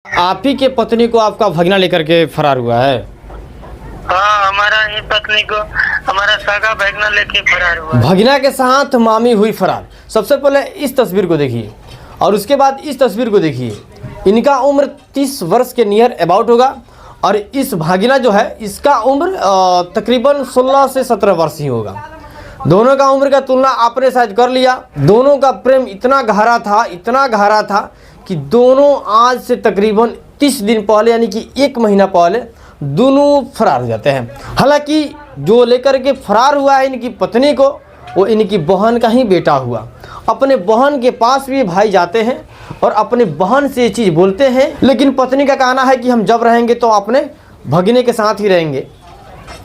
आप ही के पत्नी को आपका भगना लेकर के फरार हुआ है। हाँ, हमारा ही पत्नी को हमारा सगा भगना लेके फरार हुआ है। भगना के साथ मामी हुई फरार। सबसे पहले इस तस्वीर को देखिए और उसके बाद इस तस्वीर को देखिए। इनका उम्र 30 वर्ष के नियर अबाउट होगा और इस भागिना जो है इसका उम्र तकरीबन 16 से 17 वर्ष ही होगा। दोनों का उम्र का तुलना आपने शायद कर लिया। दोनों का प्रेम इतना गहरा था कि दोनों आज से तकरीबन 30 दिन पहले यानी कि 1 महीना पहले दोनों फरार हो जाते हैं। हालांकि जो लेकर के फरार हुआ है इनकी पत्नी को, वो इनकी बहन का ही बेटा हुआ। अपने बहन के पास भी भाई जाते हैं और अपने बहन से ये चीज़ बोलते हैं, लेकिन पत्नी का कहना है कि हम जब रहेंगे तो अपने भगने के साथ ही रहेंगे।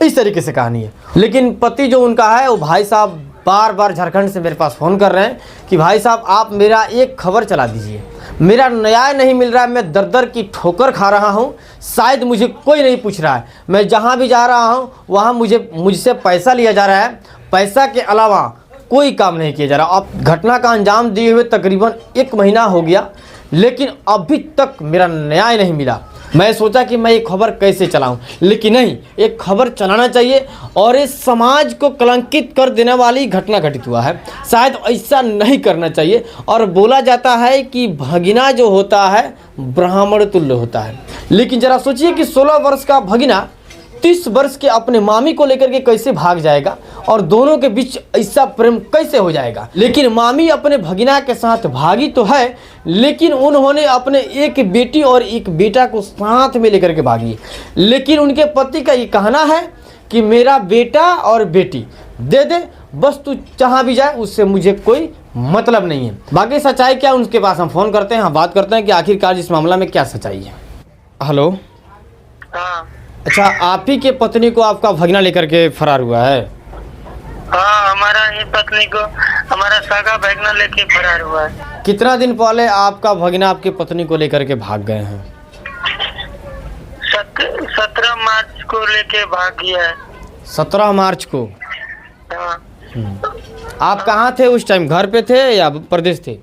इस तरीके से कहानी है। लेकिन पति जो उनका है वो भाई साहब बार बार झारखंड से मेरे पास फ़ोन कर रहे हैं कि भाई साहब आप मेरा एक खबर चला दीजिए, मेरा न्याय नहीं मिल रहा है, मैं दर दर की ठोकर खा रहा हूँ, शायद मुझे कोई नहीं पूछ रहा है, मैं जहाँ भी जा रहा हूँ वहाँ मुझसे पैसा लिया जा रहा है, पैसा के अलावा कोई काम नहीं किया जा रहा। अब घटना का अंजाम दिए हुए तकरीबन 1 महीना हो गया, लेकिन अभी तक मेरा न्याय नहीं मिला। मैं सोचा कि मैं ये खबर कैसे चलाऊं, लेकिन नहीं, एक खबर चलाना चाहिए और इस समाज को कलंकित कर देने वाली घटना घटित हुआ है। शायद ऐसा नहीं करना चाहिए। और बोला जाता है कि भगिना जो होता है ब्राह्मण तुल्य होता है, लेकिन जरा सोचिए कि 16 वर्ष का भगिना 30 वर्ष के अपने मामी को लेकर के कैसे भाग जाएगा और दोनों के बीच ऐसा प्रेम कैसे हो जाएगा। लेकिन मामी अपने भगिना के साथ भागी तो है, लेकिन उन्होंने अपने एक बेटी और एक बेटा को साथ में लेकर के भागी। लेकिन उनके पति का ये कहना है कि मेरा बेटा और बेटी दे दे, बस तू जहाँ भी जाए उससे मुझे कोई मतलब नहीं है। बाकी सच्चाई क्या, उनके पास हम फ़ोन करते हैं, हम बात करते हैं कि आखिरकार इस मामला में क्या सच्चाई है। हेलो। हाँ, अच्छा, आप ही के पत्नी को आपका भगना लेकर के फरार हुआ है। हाँ, हमारा ही पत्नी को हमारा सगा भगना लेके फरार हुआ है। कितना दिन पहले आपका भगना आपकी पत्नी को लेकर के भाग गए हैं? 17 मार्च को लेके भाग गया है। 17 मार्च को। हाँ। आप कहाँ थे उस टाइम, घर पे थे या प्रदेश थे?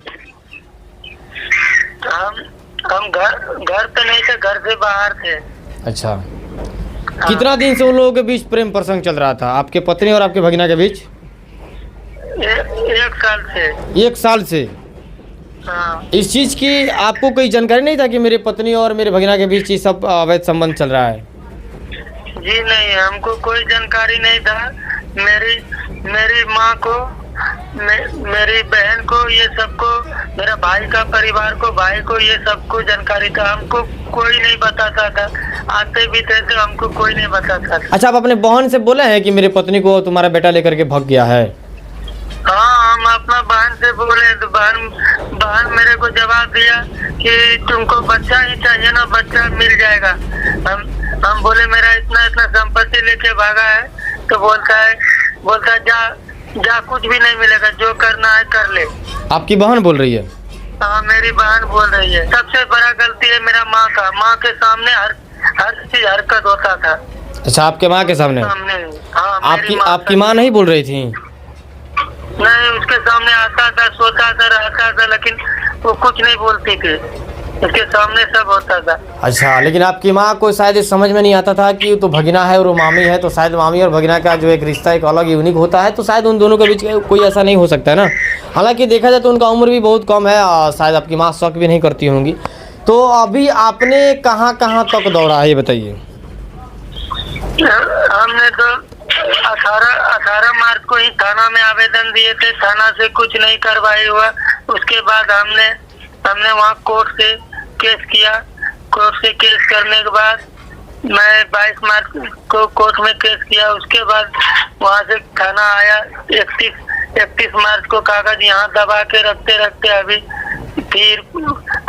हम घर पे नहीं थे, घर से बाहर थे। अच्छा, कितना दिन से उन लोगों के बीच प्रेम प्रसंग चल रहा था, आपके पत्नी और आपके भगना के बीच? 1 साल से। 1 साल से। हाँ। इस चीज़ की आपको कोई जानकारी नहीं था कि मेरे पत्नी और मेरे भगना के बीच ये सब अवैध संबंध चल रहा है? जी नहीं, हमको कोई जानकारी नहीं था। मेरी माँ को, मेरी बहन को, ये सबको, मेरा भाई का परिवार को, भाई को, ये सबको जानकारी था। हमको कोई नहीं बताता था, आते भी थे तो हमको कोई नहीं बताता था। अच्छा, आप अपने बहन से बोले हैं कि मेरे पत्नी को तुम्हारा बेटा लेकर के भाग गया है? हाँ, हम अपना बहन से बोले तो बहन मेरे को जवाब दिया कि तुमको बच्चा ही चाहिए ना, बच्चा मिल जाएगा। हम बोले मेरा इतना संपत्ति लेके भागा है, तो बोलता है जा कुछ भी नहीं मिलेगा, जो करना है कर ले। आपकी बहन बोल रही है? हाँ, मेरी बहन बोल रही है। सबसे बड़ा गलती है मेरा माँ का। माँ के सामने हर चीज हरकत होता था। अच्छा, आपके माँ के सामने? हाँ, आपकी माँ नहीं बोल रही थी? नहीं, उसके सामने आता था, सोता था, रहता था, लेकिन वो कुछ नहीं बोलती थी। उसके सामने सब होता था। अच्छा, लेकिन आपकी माँ को शायद ये समझ में नहीं आता था कि तो भगिना है और वो मामी है, तो शायद मामी और भगिना का जो एक रिश्ता एक अलग यूनिक होता है, तो शायद उन दोनों के बीच कोई ऐसा नहीं हो सकता है ना। हालांकि देखा जाए तो उनका उम्र भी बहुत कम है और शायद आपकी माँ शक भी नहीं करती होंगी। तो अभी आपने कहाँ तक दौड़ा है ये बताइए। हमने तो 18 मार्च को ही थाना में आवेदन दिए थे, थाना से कुछ नहीं कार्रवाई हुआ। उसके बाद हमने वहाँ कोर्ट से केस किया। कोर्ट से केस करने के बाद मैं 22 मार्च को कोर्ट में केस किया। उसके बाद वहाँ से थाना आया। 31 मार्च को कागज यहाँ दबा के रखते अभी फिर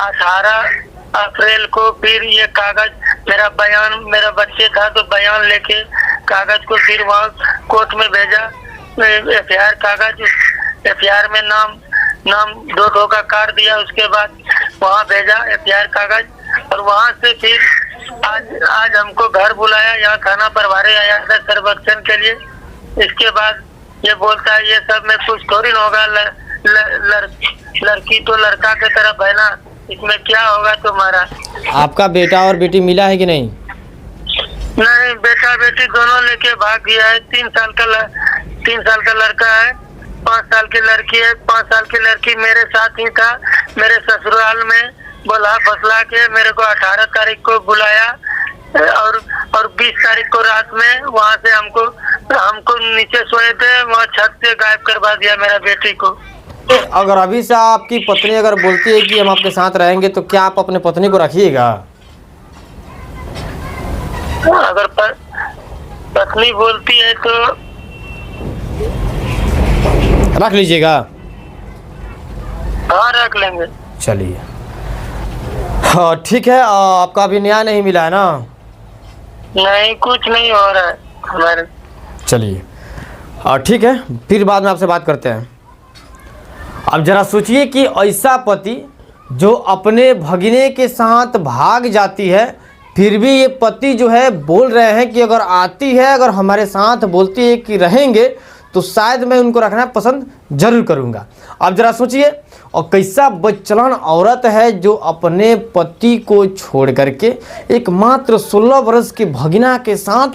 18 अप्रैल को फिर ये कागज मेरा बच्चे था तो बयान लेके कागज को फिर वहाँ कोर्ट में भेजा। FIR कागज, FIR में नाम 2 का काट दिया। उसके बाद वहाँ भेजा FIR कागज, और वहाँ से फिर आज हमको घर बुलाया, यहाँ थाना प्रभारी आया था सर्वेक्षण के लिए। इसके बाद ये बोलता है ये सब में कुछ थोड़ी न होगा, लड़की तो लड़का की तरफ है ना, इसमें क्या होगा तुम्हारा? आपका बेटा और बेटी मिला है कि नहीं? नहीं, बेटा बेटी दोनों लेके भाग गया है। 3 साल का लड़का है, 5 साल की लड़की है। 5 साल की लड़की मेरे साथ ही था, मेरे ससुराल में बोला फसला के मेरे को 18 तारीख को बुलाया और 20 तारीख को रात में वहाँ से हमको नीचे सोए थे, वहाँ छत से गायब करवा दिया मेरा बेटी को। अगर अभी से आपकी पत्नी अगर बोलती है कि हम आपके साथ रहेंगे तो क्या आप अपने पत्नी को रखिएगा? अगर पत्नी बोलती है तो रख लीजिएगा। हाँ, रख लेंगे। चलिए, हाँ ठीक है। आपका अभी न्याय नहीं मिला है ना? नहीं, कुछ नहीं हो रहा है हमारे। चलिए ठीक है, फिर बाद में आपसे बात करते हैं। अब जरा सोचिए कि ऐसा पति जो अपने भगिने के साथ भाग जाती है, फिर भी ये पति जो है बोल रहे हैं कि अगर आती है, अगर हमारे साथ बोलती है कि रहेंगे तो शायद मैं उनको रखना पसंद जरूर करूँगा। अब जरा सोचिए, और कैसा बदचलन औरत है जो अपने पति को छोड़ करके एक मात्र 16 वर्ष की भगिना के साथ